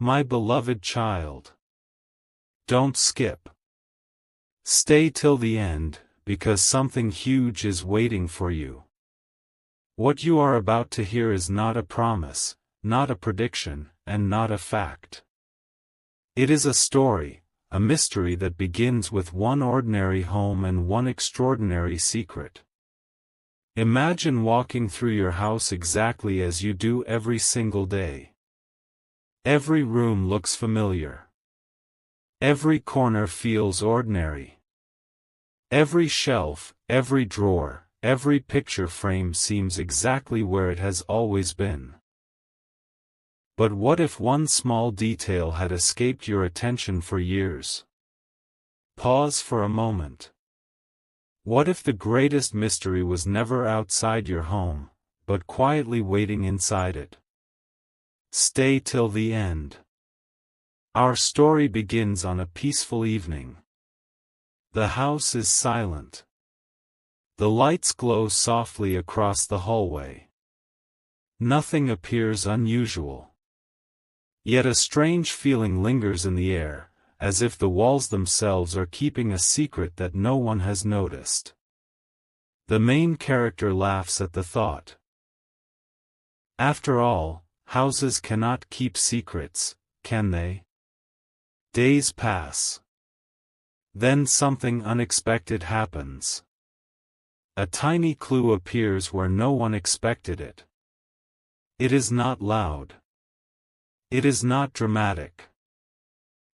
My beloved child. Don't skip. Stay till the end, because something huge is waiting for you. What you are about to hear is not a promise, not a prediction, and not a fact. It is a story, a mystery that begins with one ordinary home and one extraordinary secret. Imagine walking through your house exactly as you do every single day. Every room looks familiar. Every corner feels ordinary. Every shelf, every drawer, every picture frame seems exactly where it has always been. But what if one small detail had escaped your attention for years? Pause for a moment. What if the greatest mystery was never outside your home, but quietly waiting inside it? Stay till the end. Our story begins on a peaceful evening. The house is silent. The lights glow softly across the hallway. Nothing appears unusual. Yet a strange feeling lingers in the air, as if the walls themselves are keeping a secret that no one has noticed. The main character laughs at the thought. After all, houses cannot keep secrets, can they? Days pass. Then something unexpected happens. A tiny clue appears where no one expected it. It is not loud. It is not dramatic.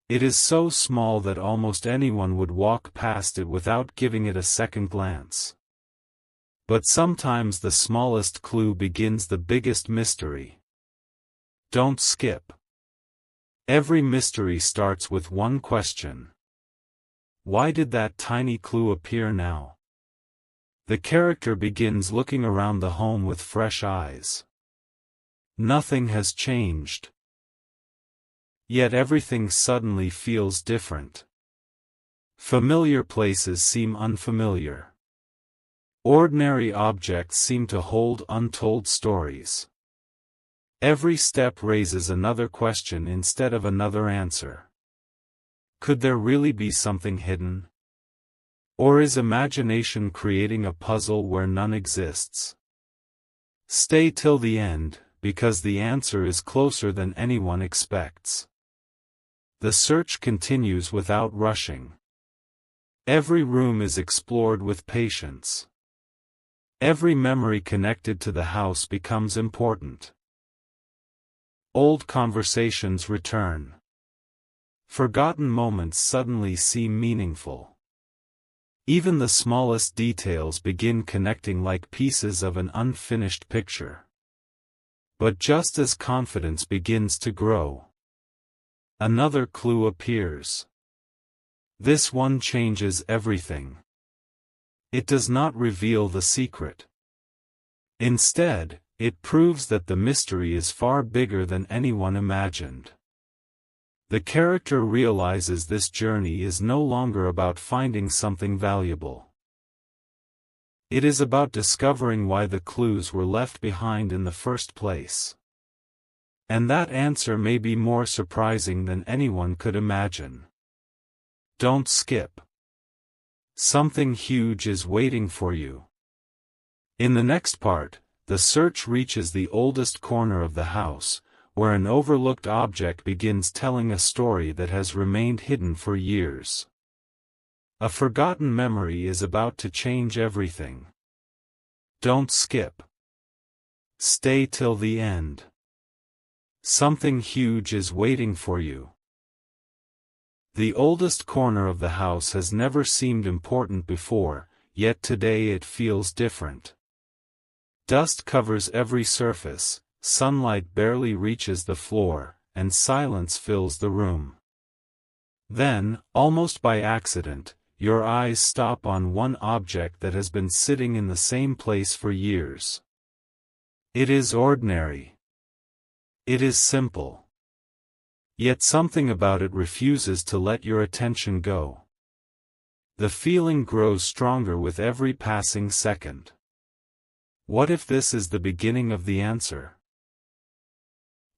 It is so small that almost anyone would walk past it without giving it a second glance. But sometimes the smallest clue begins the biggest mystery. Don't skip. Every mystery starts with one question. Why did that tiny clue appear now? The character begins looking around the home with fresh eyes. Nothing has changed. Yet everything suddenly feels different. Familiar places seem unfamiliar. Ordinary objects seem to hold untold stories. Every step raises another question instead of another answer. Could there really be something hidden? Or is imagination creating a puzzle where none exists? Stay till the end, because the answer is closer than anyone expects. The search continues without rushing. Every room is explored with patience. Every memory connected to the house becomes important. Old conversations return. Forgotten moments suddenly seem meaningful. Even the smallest details begin connecting like pieces of an unfinished picture. But just as confidence begins to grow, another clue appears. This one changes everything. It does not reveal the secret. Instead, it proves that the mystery is far bigger than anyone imagined. The character realizes this journey is no longer about finding something valuable. It is about discovering why the clues were left behind in the first place. And that answer may be more surprising than anyone could imagine. Don't skip. Something huge is waiting for you. In the next part, the search reaches the oldest corner of the house, where an overlooked object begins telling a story that has remained hidden for years. A forgotten memory is about to change everything. Don't skip. Stay till the end. Something huge is waiting for you. The oldest corner of the house has never seemed important before, yet today it feels different. Dust covers every surface, sunlight barely reaches the floor, and silence fills the room. Then, almost by accident, your eyes stop on one object that has been sitting in the same place for years. It is ordinary. It is simple. Yet something about it refuses to let your attention go. The feeling grows stronger with every passing second. What if this is the beginning of the answer?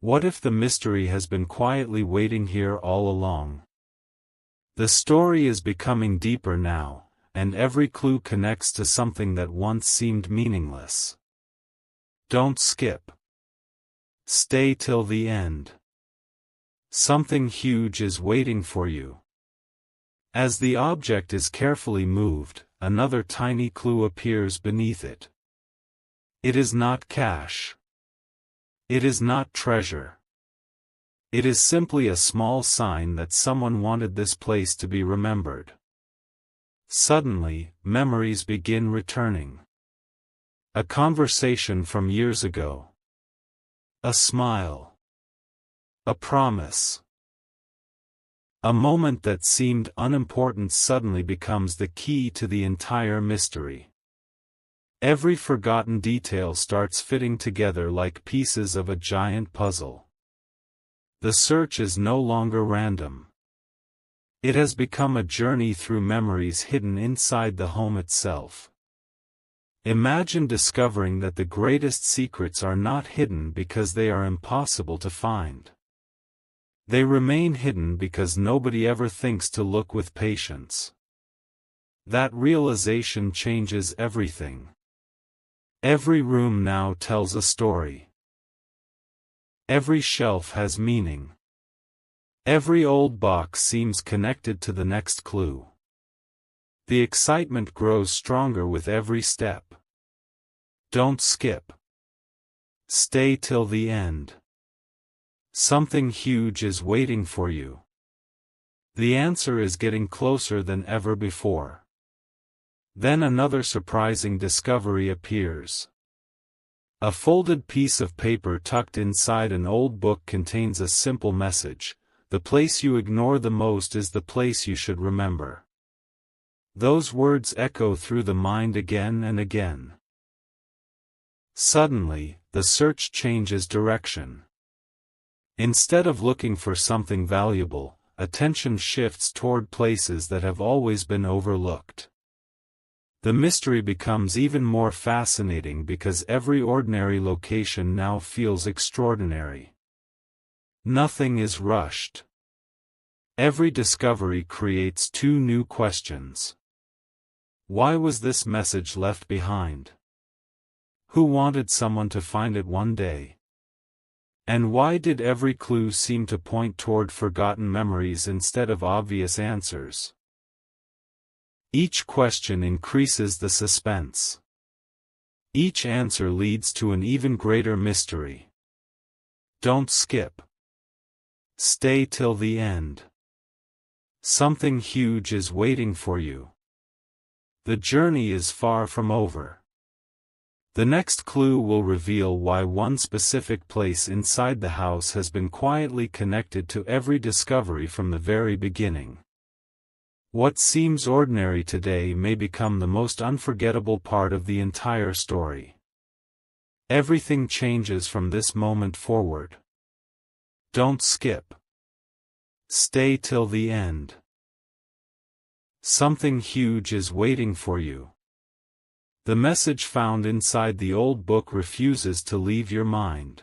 What if the mystery has been quietly waiting here all along? The story is becoming deeper now, and every clue connects to something that once seemed meaningless. Don't skip. Stay till the end. Something huge is waiting for you. As the object is carefully moved, another tiny clue appears beneath it. It is not cash. It is not treasure. It is simply a small sign that someone wanted this place to be remembered. Suddenly, memories begin returning. A conversation from years ago. A smile. A promise. A moment that seemed unimportant suddenly becomes the key to the entire mystery. Every forgotten detail starts fitting together like pieces of a giant puzzle. The search is no longer random. It has become a journey through memories hidden inside the home itself. Imagine discovering that the greatest secrets are not hidden because they are impossible to find. They remain hidden because nobody ever thinks to look with patience. That realization changes everything. Every room now tells a story. Every shelf has meaning. Every old box seems connected to the next clue. The excitement grows stronger with every step. Don't skip. Stay till the end. Something huge is waiting for you. The answer is getting closer than ever before. Then another surprising discovery appears. A folded piece of paper tucked inside an old book contains a simple message: the place you ignore the most is the place you should remember. Those words echo through the mind again and again. Suddenly, the search changes direction. Instead of looking for something valuable, attention shifts toward places that have always been overlooked. The mystery becomes even more fascinating because every ordinary location now feels extraordinary. Nothing is rushed. Every discovery creates two new questions. Why was this message left behind? Who wanted someone to find it one day? And why did every clue seem to point toward forgotten memories instead of obvious answers? Each question increases the suspense. Each answer leads to an even greater mystery. Don't skip. Stay till the end. Something huge is waiting for you. The journey is far from over. The next clue will reveal why one specific place inside the house has been quietly connected to every discovery from the very beginning. What seems ordinary today may become the most unforgettable part of the entire story. Everything changes from this moment forward. Don't skip. Stay till the end. Something huge is waiting for you. The message found inside the old book refuses to leave your mind.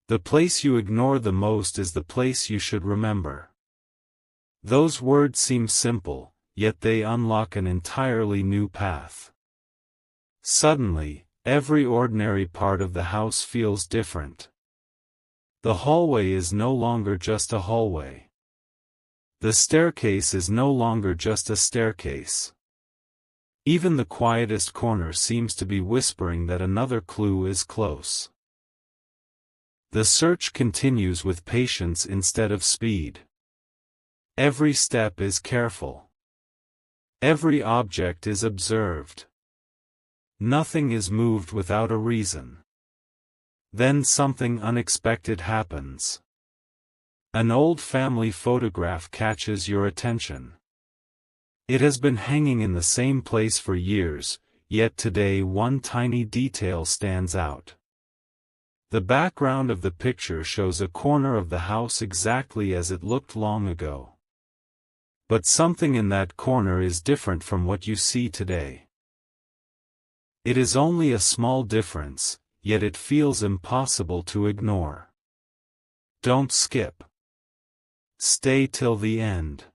The place you ignore the most is the place you should remember. Those words seem simple, yet they unlock an entirely new path. Suddenly, every ordinary part of the house feels different. The hallway is no longer just a hallway. The staircase is no longer just a staircase. Even the quietest corner seems to be whispering that another clue is close. The search continues with patience instead of speed. Every step is careful. Every object is observed. Nothing is moved without a reason. Then something unexpected happens. An old family photograph catches your attention. It has been hanging in the same place for years, yet today one tiny detail stands out. The background of the picture shows a corner of the house exactly as it looked long ago. But something in that corner is different from what you see today. It is only a small difference, yet it feels impossible to ignore. Don't skip. Stay till the end.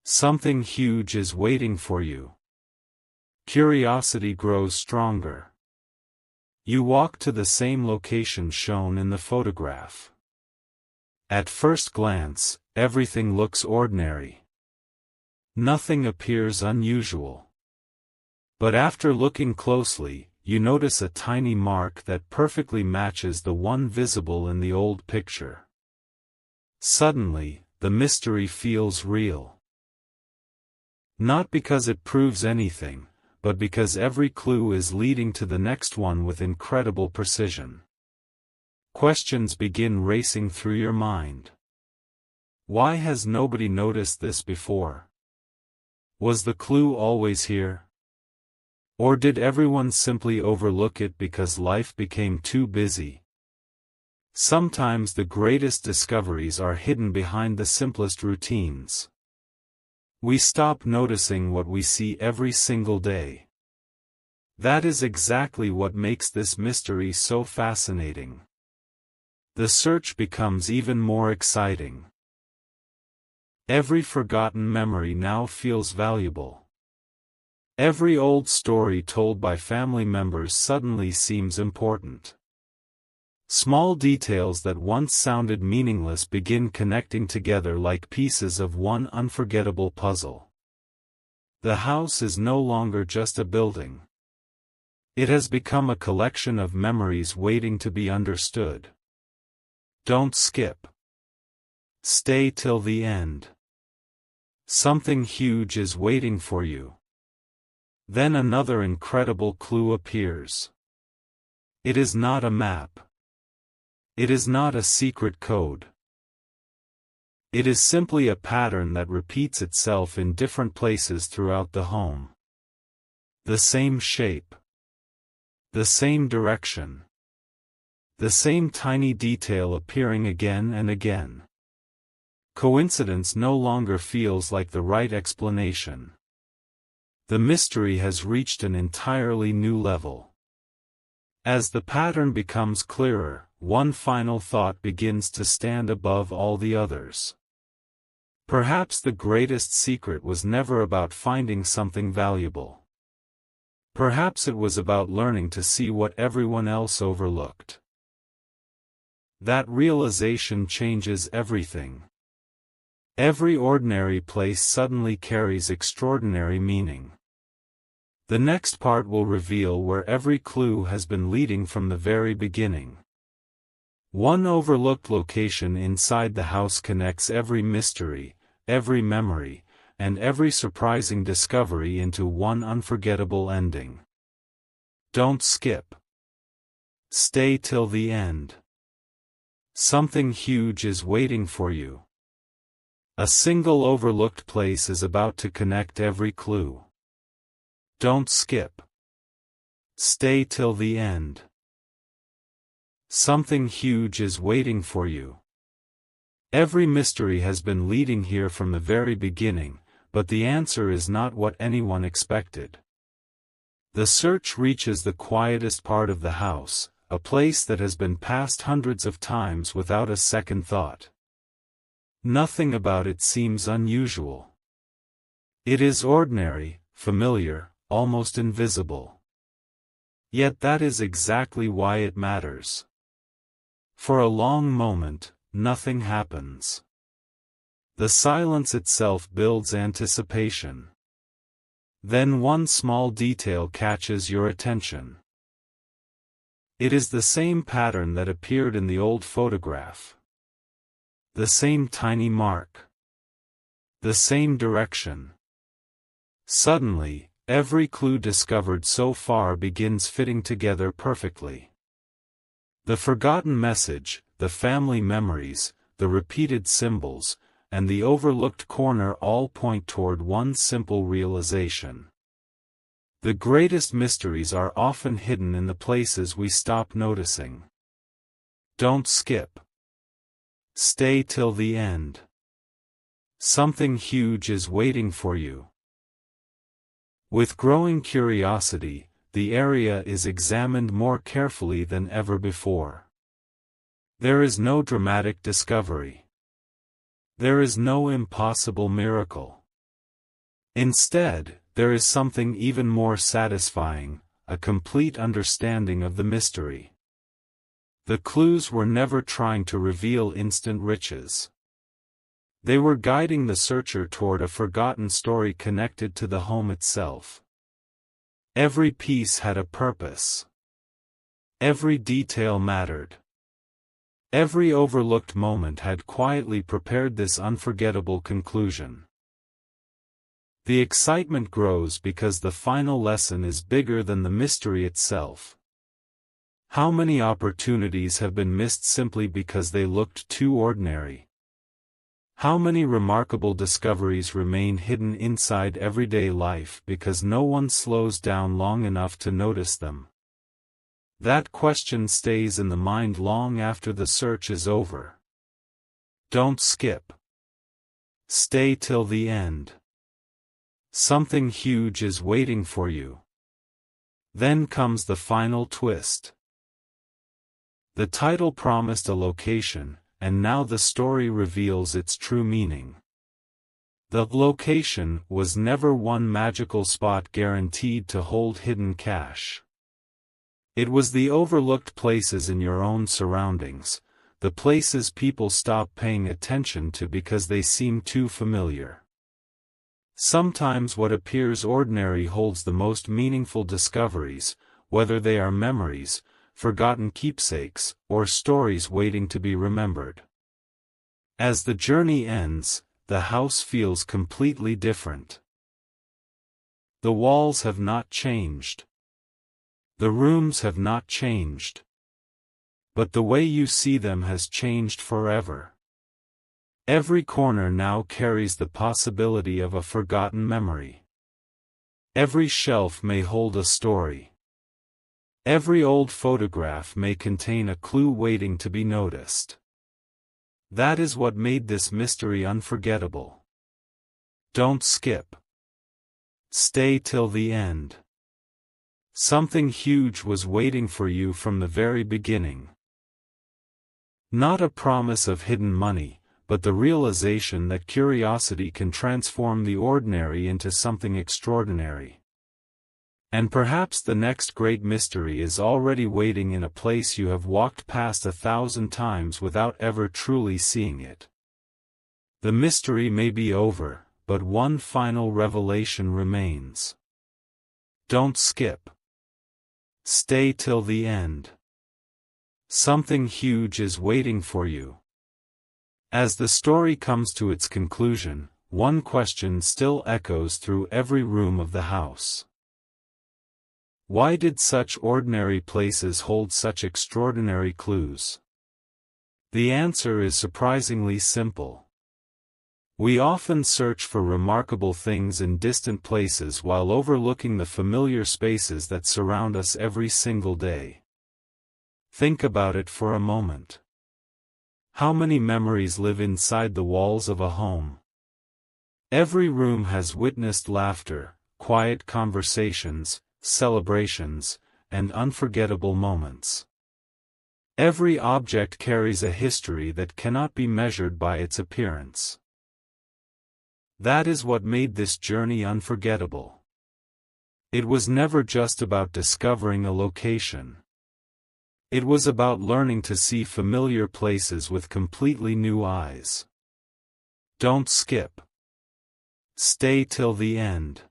Something huge is waiting for you. Curiosity grows stronger. You walk to the same location shown in the photograph. At first glance, everything looks ordinary. Nothing appears unusual. But after looking closely, you notice a tiny mark that perfectly matches the one visible in the old picture. Suddenly, the mystery feels real. Not because it proves anything, but because every clue is leading to the next one with incredible precision. Questions begin racing through your mind. Why has nobody noticed this before? Was the clue always here? Or did everyone simply overlook it because life became too busy? Sometimes the greatest discoveries are hidden behind the simplest routines. We stop noticing what we see every single day. That is exactly what makes this mystery so fascinating. The search becomes even more exciting. Every forgotten memory now feels valuable. Every old story told by family members suddenly seems important. Small details that once sounded meaningless begin connecting together like pieces of one unforgettable puzzle. The house is no longer just a building. It has become a collection of memories waiting to be understood. Don't skip. Stay till the end. Something huge is waiting for you. Then another incredible clue appears. It is not a map. It is not a secret code. It is simply a pattern that repeats itself in different places throughout the home. The same shape. The same direction. The same tiny detail appearing again and again. Coincidence no longer feels like the right explanation. The mystery has reached an entirely new level. As the pattern becomes clearer, one final thought begins to stand above all the others. Perhaps the greatest secret was never about finding something valuable. Perhaps it was about learning to see what everyone else overlooked. That realization changes everything. Every ordinary place suddenly carries extraordinary meaning. The next part will reveal where every clue has been leading from the very beginning. One overlooked location inside the house connects every mystery, every memory, and every surprising discovery into one unforgettable ending. Don't skip. Stay till the end. Something huge is waiting for you. A single overlooked place is about to connect every clue. Don't skip. Stay till the end. Something huge is waiting for you. Every mystery has been leading here from the very beginning, but the answer is not what anyone expected. The search reaches the quietest part of the house, a place that has been passed hundreds of times without a second thought. Nothing about it seems unusual. It is ordinary, familiar, almost invisible. Yet that is exactly why it matters. For a long moment, nothing happens. The silence itself builds anticipation. Then one small detail catches your attention. It is the same pattern that appeared in the old photograph. The same tiny mark. The same direction. Suddenly, every clue discovered so far begins fitting together perfectly. The forgotten message, the family memories, the repeated symbols, and the overlooked corner all point toward one simple realization. The greatest mysteries are often hidden in the places we stop noticing. Don't skip. Stay till the end. Something huge is waiting for you. With growing curiosity, the area is examined more carefully than ever before. There is no dramatic discovery. There is no impossible miracle. Instead, there is something even more satisfying, a complete understanding of the mystery. The clues were never trying to reveal instant riches. They were guiding the searcher toward a forgotten story connected to the home itself. Every piece had a purpose. Every detail mattered. Every overlooked moment had quietly prepared this unforgettable conclusion. The excitement grows because the final lesson is bigger than the mystery itself. How many opportunities have been missed simply because they looked too ordinary? How many remarkable discoveries remain hidden inside everyday life because no one slows down long enough to notice them? That question stays in the mind long after the search is over. Don't skip. Stay till the end. Something huge is waiting for you. Then comes the final twist. The title promised a location, and now the story reveals its true meaning. The location was never one magical spot guaranteed to hold hidden cash. It was the overlooked places in your own surroundings, the places people stop paying attention to because they seem too familiar. Sometimes what appears ordinary holds the most meaningful discoveries, whether they are memories, forgotten keepsakes, or stories waiting to be remembered. As the journey ends, the house feels completely different. The walls have not changed. The rooms have not changed. But the way you see them has changed forever. Every corner now carries the possibility of a forgotten memory. Every shelf may hold a story. Every old photograph may contain a clue waiting to be noticed. That is what made this mystery unforgettable. Don't skip. Stay till the end. Something huge was waiting for you from the very beginning. Not a promise of hidden money, but the realization that curiosity can transform the ordinary into something extraordinary. And perhaps the next great mystery is already waiting in a place you have walked past 1,000 times without ever truly seeing it. The mystery may be over, but one final revelation remains. Don't skip. Stay till the end. Something huge is waiting for you. As the story comes to its conclusion, one question still echoes through every room of the house. Why did such ordinary places hold such extraordinary clues? The answer is surprisingly simple. We often search for remarkable things in distant places while overlooking the familiar spaces that surround us every single day. Think about it for a moment. How many memories live inside the walls of a home? Every room has witnessed laughter, quiet conversations, celebrations, and unforgettable moments. Every object carries a history that cannot be measured by its appearance. That is what made this journey unforgettable. It was never just about discovering a location. It was about learning to see familiar places with completely new eyes. Don't skip. Stay till the end.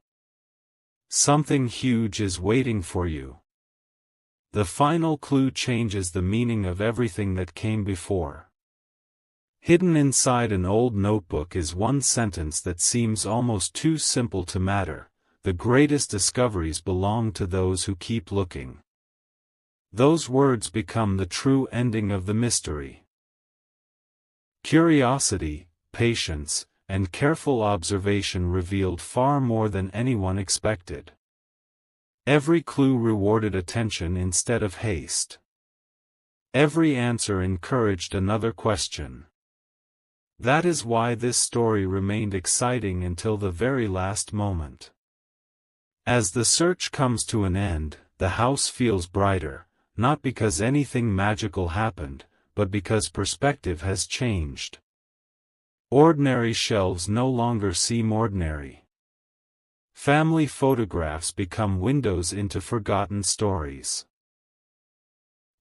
Something huge is waiting for you. The final clue changes the meaning of everything that came before. Hidden inside an old notebook is one sentence that seems almost too simple to matter: the greatest discoveries belong to those who keep looking. Those words become the true ending of the mystery. Curiosity, patience, and careful observation revealed far more than anyone expected. Every clue rewarded attention instead of haste. Every answer encouraged another question. That is why this story remained exciting until the very last moment. As the search comes to an end, the house feels brighter, not because anything magical happened, but because perspective has changed. Ordinary shelves no longer seem ordinary. Family photographs become windows into forgotten stories.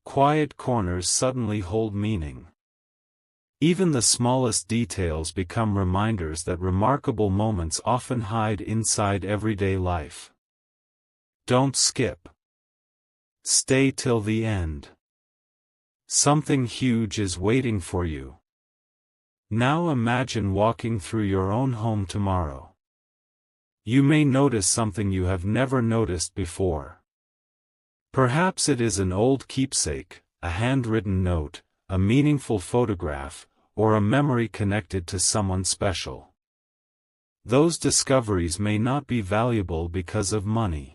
Quiet corners suddenly hold meaning. Even the smallest details become reminders that remarkable moments often hide inside everyday life. Don't skip. Stay till the end. Something huge is waiting for you. Now imagine walking through your own home tomorrow. You may notice something you have never noticed before. Perhaps it is an old keepsake, a handwritten note, a meaningful photograph, or a memory connected to someone special. Those discoveries may not be valuable because of money.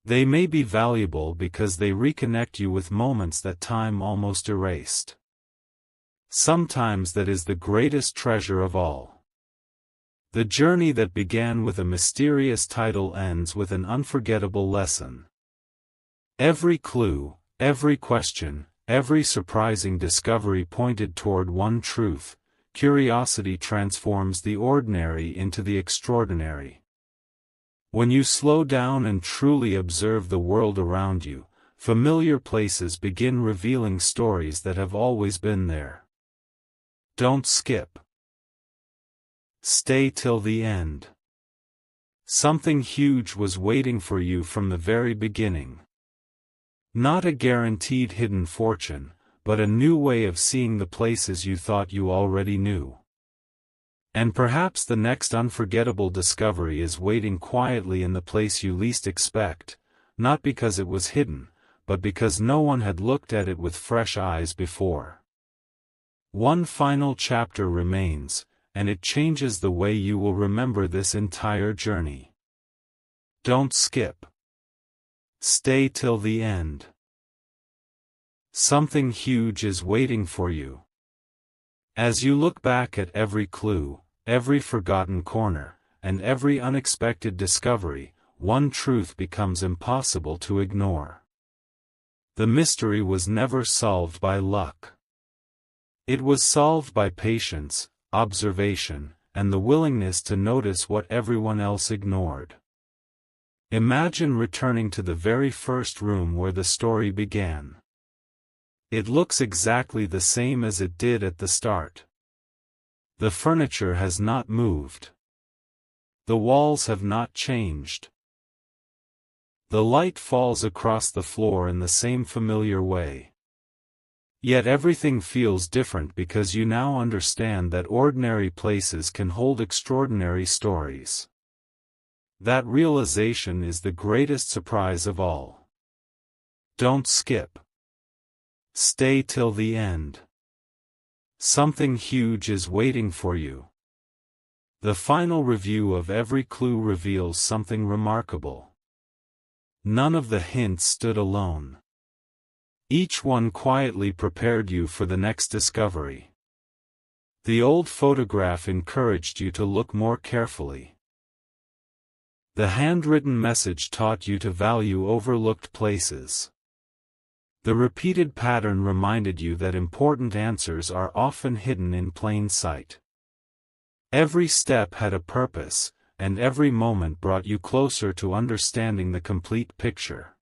They may be valuable because they reconnect you with moments that time almost erased. Sometimes that is the greatest treasure of all. The journey that began with a mysterious title ends with an unforgettable lesson. Every clue, every question, every surprising discovery pointed toward one truth: curiosity transforms the ordinary into the extraordinary. When you slow down and truly observe the world around you, familiar places begin revealing stories that have always been there. Don't skip. Stay till the end. Something huge was waiting for you from the very beginning. Not a guaranteed hidden fortune, but a new way of seeing the places you thought you already knew. And perhaps the next unforgettable discovery is waiting quietly in the place you least expect, not because it was hidden, but because no one had looked at it with fresh eyes before. One final chapter remains, and it changes the way you will remember this entire journey. Don't skip. Stay till the end. Something huge is waiting for you. As you look back at every clue, every forgotten corner, and every unexpected discovery, one truth becomes impossible to ignore. The mystery was never solved by luck. It was solved by patience, observation, and the willingness to notice what everyone else ignored. Imagine returning to the very first room where the story began. It looks exactly the same as it did at the start. The furniture has not moved. The walls have not changed. The light falls across the floor in the same familiar way. Yet everything feels different because you now understand that ordinary places can hold extraordinary stories. That realization is the greatest surprise of all. Don't skip. Stay till the end. Something huge is waiting for you. The final review of every clue reveals something remarkable. None of the hints stood alone. Each one quietly prepared you for the next discovery. The old photograph encouraged you to look more carefully. The handwritten message taught you to value overlooked places. The repeated pattern reminded you that important answers are often hidden in plain sight. Every step had a purpose, and every moment brought you closer to understanding the complete picture.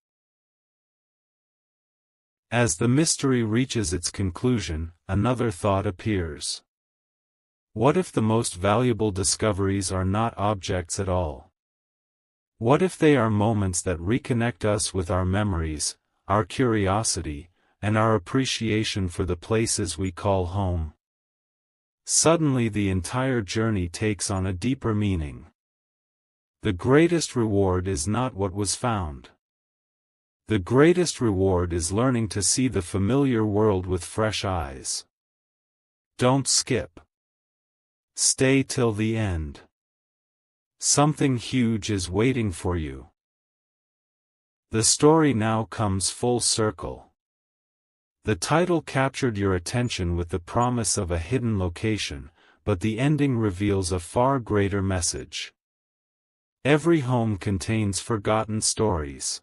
As the mystery reaches its conclusion, another thought appears. What if the most valuable discoveries are not objects at all? What if they are moments that reconnect us with our memories, our curiosity, and our appreciation for the places we call home? Suddenly the entire journey takes on a deeper meaning. The greatest reward is not what was found. The greatest reward is learning to see the familiar world with fresh eyes. Don't skip. Stay till the end. Something huge is waiting for you. The story now comes full circle. The title captured your attention with the promise of a hidden location, but the ending reveals a far greater message. Every home contains forgotten stories.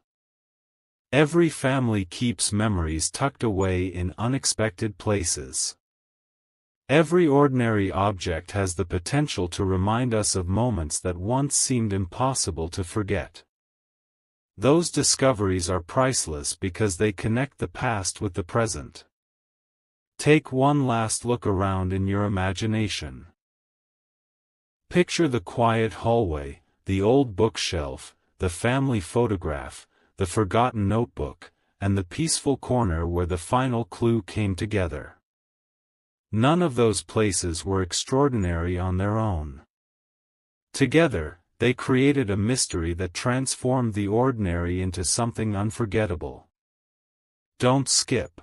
Every family keeps memories tucked away in unexpected places. Every ordinary object has the potential to remind us of moments that once seemed impossible to forget. Those discoveries are priceless because they connect the past with the present. Take one last look around in your imagination. Picture the quiet hallway, the old bookshelf, the family photograph, the forgotten notebook, and the peaceful corner where the final clue came together. None of those places were extraordinary on their own. Together, they created a mystery that transformed the ordinary into something unforgettable. Don't skip.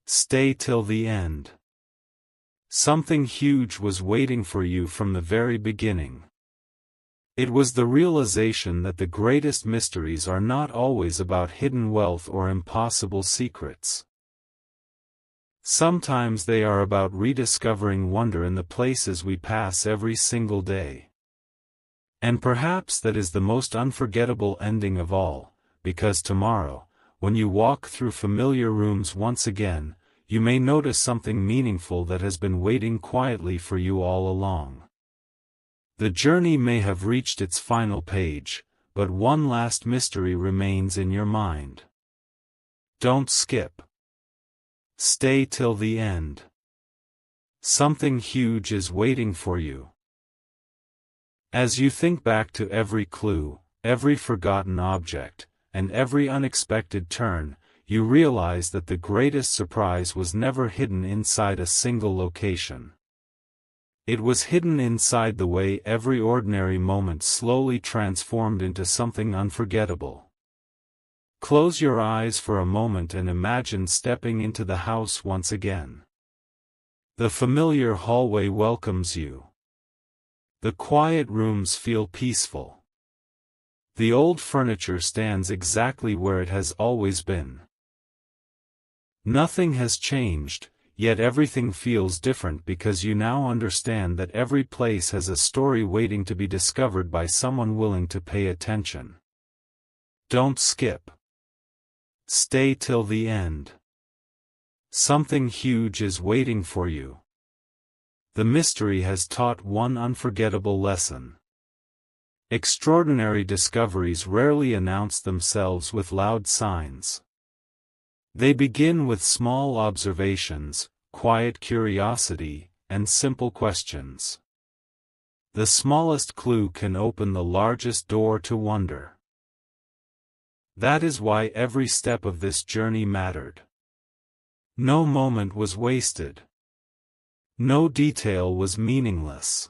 Stay till the end. Something huge was waiting for you from the very beginning. It was the realization that the greatest mysteries are not always about hidden wealth or impossible secrets. Sometimes they are about rediscovering wonder in the places we pass every single day. And perhaps that is the most unforgettable ending of all, because tomorrow, when you walk through familiar rooms once again, you may notice something meaningful that has been waiting quietly for you all along. The journey may have reached its final page, but one last mystery remains in your mind. Don't skip. Stay till the end. Something huge is waiting for you. As you think back to every clue, every forgotten object, and every unexpected turn, you realize that the greatest surprise was never hidden inside a single location. It was hidden inside the way every ordinary moment slowly transformed into something unforgettable. Close your eyes for a moment and imagine stepping into the house once again. The familiar hallway welcomes you. The quiet rooms feel peaceful. The old furniture stands exactly where it has always been. Nothing has changed, yet everything feels different because you now understand that every place has a story waiting to be discovered by someone willing to pay attention. Don't skip. Stay till the end. Something huge is waiting for you. The mystery has taught one unforgettable lesson. Extraordinary discoveries rarely announce themselves with loud signs. They begin with small observations, quiet curiosity, and simple questions. The smallest clue can open the largest door to wonder. That is why every step of this journey mattered. No moment was wasted. No detail was meaningless.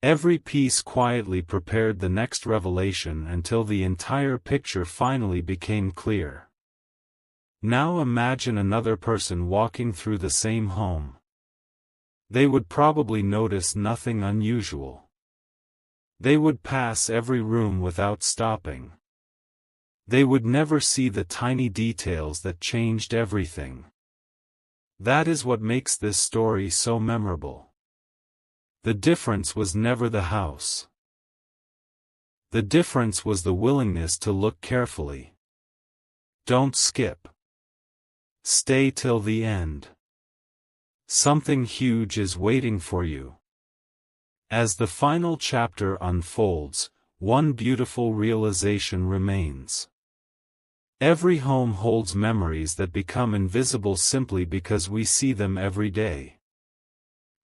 Every piece quietly prepared the next revelation until the entire picture finally became clear. Now imagine another person walking through the same home. They would probably notice nothing unusual. They would pass every room without stopping. They would never see the tiny details that changed everything. That is what makes this story so memorable. The difference was never the house. The difference was the willingness to look carefully. Don't skip. Stay till the end. Something huge is waiting for you. As the final chapter unfolds, one beautiful realization remains. Every home holds memories that become invisible simply because we see them every day.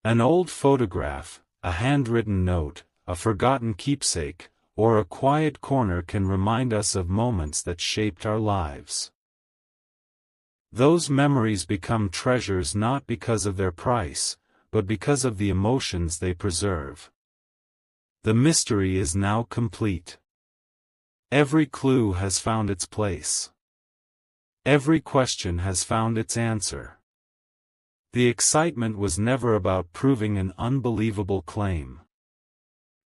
An old photograph, a handwritten note, a forgotten keepsake, or a quiet corner can remind us of moments that shaped our lives. Those memories become treasures not because of their price, but because of the emotions they preserve. The mystery is now complete. Every clue has found its place. Every question has found its answer. The excitement was never about proving an unbelievable claim.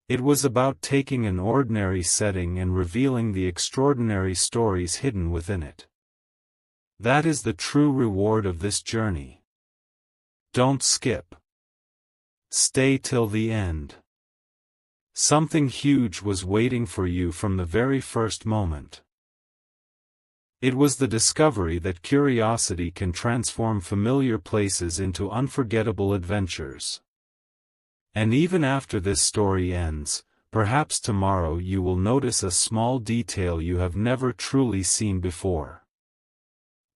It was about taking an ordinary setting and revealing the extraordinary stories hidden within it. That is the true reward of this journey. Don't skip. Stay till the end. Something huge was waiting for you from the very first moment. It was the discovery that curiosity can transform familiar places into unforgettable adventures. And even after this story ends, perhaps tomorrow you will notice a small detail you have never truly seen before.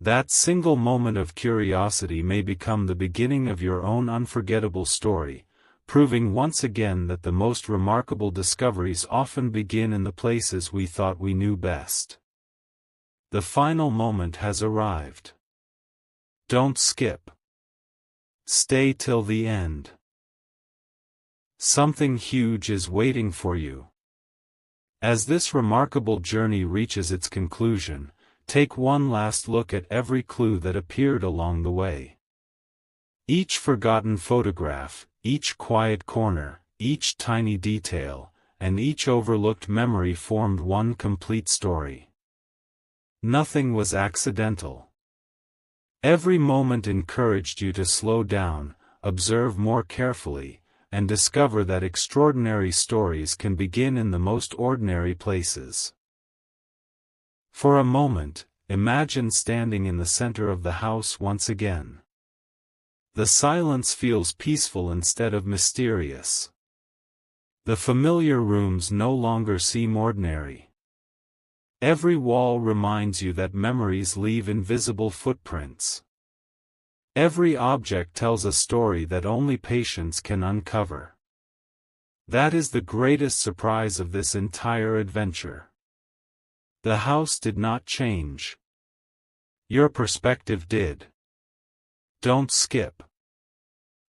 That single moment of curiosity may become the beginning of your own unforgettable story, proving once again that the most remarkable discoveries often begin in the places we thought we knew best. The final moment has arrived. Don't skip. Stay till the end. Something huge is waiting for you. As this remarkable journey reaches its conclusion, take one last look at every clue that appeared along the way. Each forgotten photograph, each quiet corner, each tiny detail, and each overlooked memory formed one complete story. Nothing was accidental. Every moment encouraged you to slow down, observe more carefully, and discover that extraordinary stories can begin in the most ordinary places. For a moment, imagine standing in the center of the house once again. The silence feels peaceful instead of mysterious. The familiar rooms no longer seem ordinary. Every wall reminds you that memories leave invisible footprints. Every object tells a story that only patience can uncover. That is the greatest surprise of this entire adventure. The house did not change. Your perspective did. Don't skip.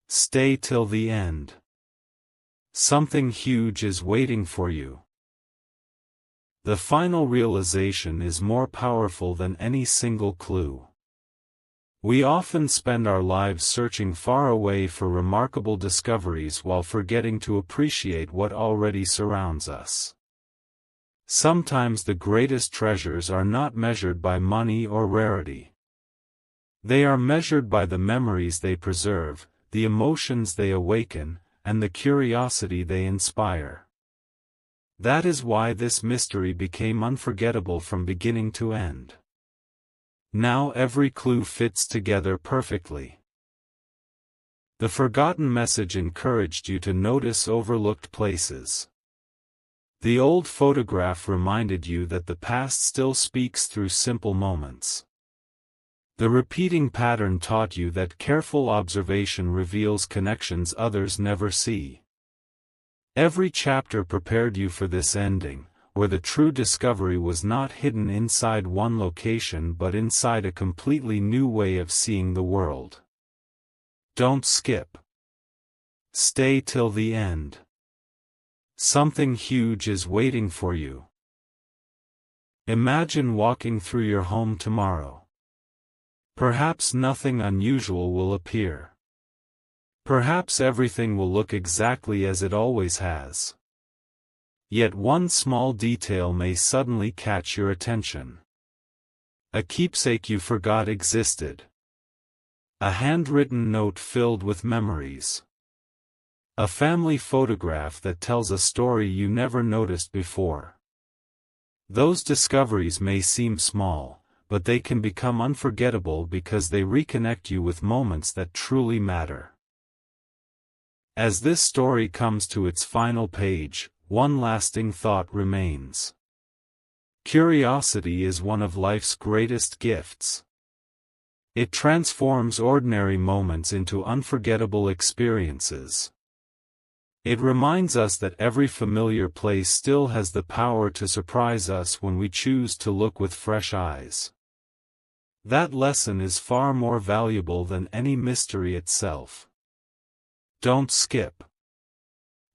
Stay till the end. Something huge is waiting for you. The final realization is more powerful than any single clue. We often spend our lives searching far away for remarkable discoveries while forgetting to appreciate what already surrounds us. Sometimes the greatest treasures are not measured by money or rarity. They are measured by the memories they preserve, the emotions they awaken, and the curiosity they inspire. That is why this mystery became unforgettable from beginning to end. Now every clue fits together perfectly. The forgotten message encouraged you to notice overlooked places. The old photograph reminded you that the past still speaks through simple moments. The repeating pattern taught you that careful observation reveals connections others never see. Every chapter prepared you for this ending, where the true discovery was not hidden inside one location but inside a completely new way of seeing the world. Don't skip. Stay till the end. Something huge is waiting for you. Imagine walking through your home tomorrow. Perhaps nothing unusual will appear. Perhaps everything will look exactly as it always has. Yet one small detail may suddenly catch your attention. A keepsake you forgot existed. A handwritten note filled with memories. A family photograph that tells a story you never noticed before. Those discoveries may seem small, but they can become unforgettable because they reconnect you with moments that truly matter. As this story comes to its final page, one lasting thought remains. Curiosity is one of life's greatest gifts. It transforms ordinary moments into unforgettable experiences. It reminds us that every familiar place still has the power to surprise us when we choose to look with fresh eyes. That lesson is far more valuable than any mystery itself. Don't skip.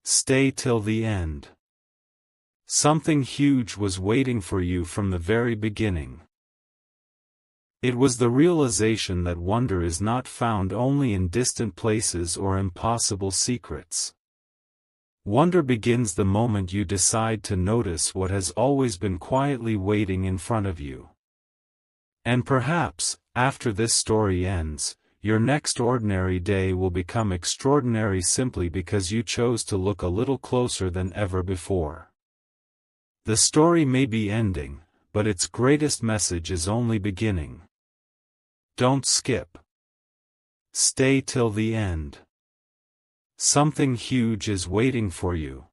Stay till the end. Something huge was waiting for you from the very beginning. It was the realization that wonder is not found only in distant places or impossible secrets. Wonder begins the moment you decide to notice what has always been quietly waiting in front of you. And perhaps, after this story ends, your next ordinary day will become extraordinary simply because you chose to look a little closer than ever before. The story may be ending, but its greatest message is only beginning. Don't skip. Stay till the end. Something huge is waiting for you.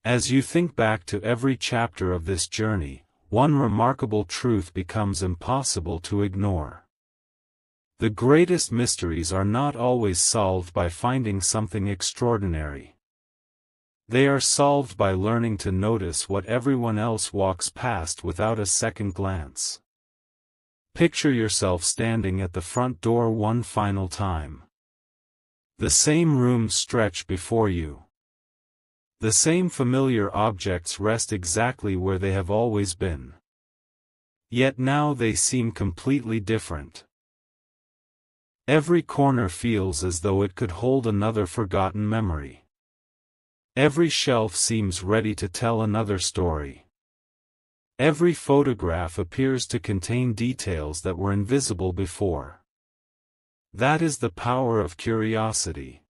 As you think back to every chapter of this journey, one remarkable truth becomes impossible to ignore. The greatest mysteries are not always solved by finding something extraordinary. They are solved by learning to notice what everyone else walks past without a second glance. Picture yourself standing at the front door one final time. The same rooms stretch before you. The same familiar objects rest exactly where they have always been. Yet now they seem completely different. Every corner feels as though it could hold another forgotten memory. Every shelf seems ready to tell another story. Every photograph appears to contain details that were invisible before. That is the power of curiosity.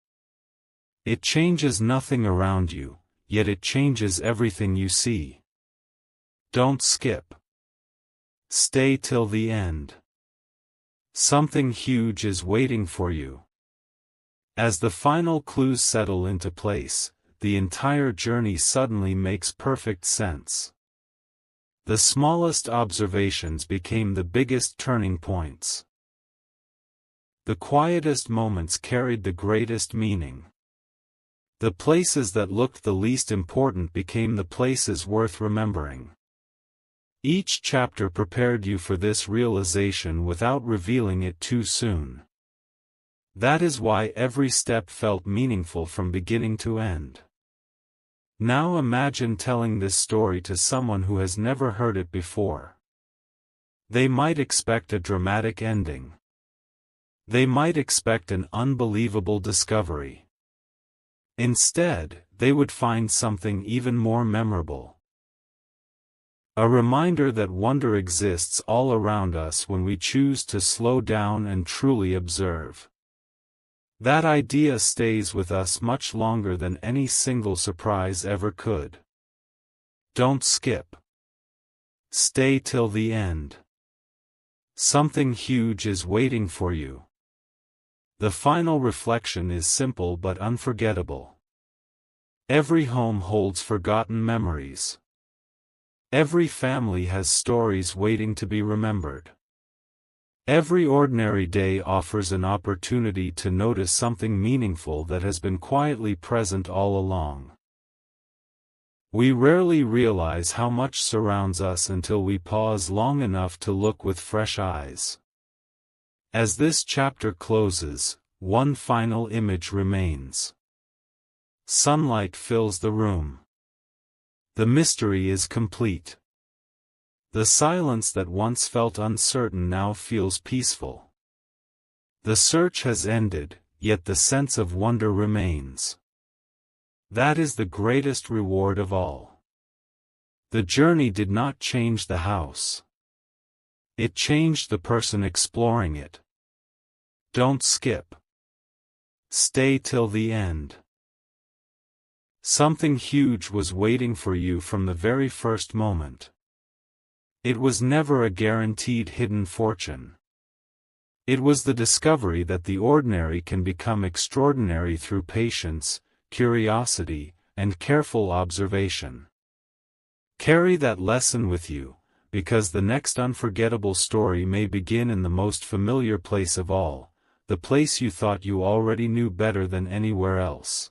It changes nothing around you, yet it changes everything you see. Don't skip. Stay till the end. Something huge is waiting for you. As the final clues settle into place, the entire journey suddenly makes perfect sense. The smallest observations became the biggest turning points. The quietest moments carried the greatest meaning. The places that looked the least important became the places worth remembering. Each chapter prepared you for this realization without revealing it too soon. That is why every step felt meaningful from beginning to end. Now imagine telling this story to someone who has never heard it before. They might expect a dramatic ending. They might expect an unbelievable discovery. Instead, they would find something even more memorable. A reminder that wonder exists all around us when we choose to slow down and truly observe. That idea stays with us much longer than any single surprise ever could. Don't skip. Stay till the end. Something huge is waiting for you. The final reflection is simple but unforgettable. Every home holds forgotten memories. Every family has stories waiting to be remembered. Every ordinary day offers an opportunity to notice something meaningful that has been quietly present all along. We rarely realize how much surrounds us until we pause long enough to look with fresh eyes. As this chapter closes, one final image remains. Sunlight fills the room. The mystery is complete. The silence that once felt uncertain now feels peaceful. The search has ended, yet the sense of wonder remains. That is the greatest reward of all. The journey did not change the house. It changed the person exploring it. Don't skip. Stay till the end. Something huge was waiting for you from the very first moment. It was never a guaranteed hidden fortune. It was the discovery that the ordinary can become extraordinary through patience, curiosity, and careful observation. Carry that lesson with you, because the next unforgettable story may begin in the most familiar place of all, the place you thought you already knew better than anywhere else.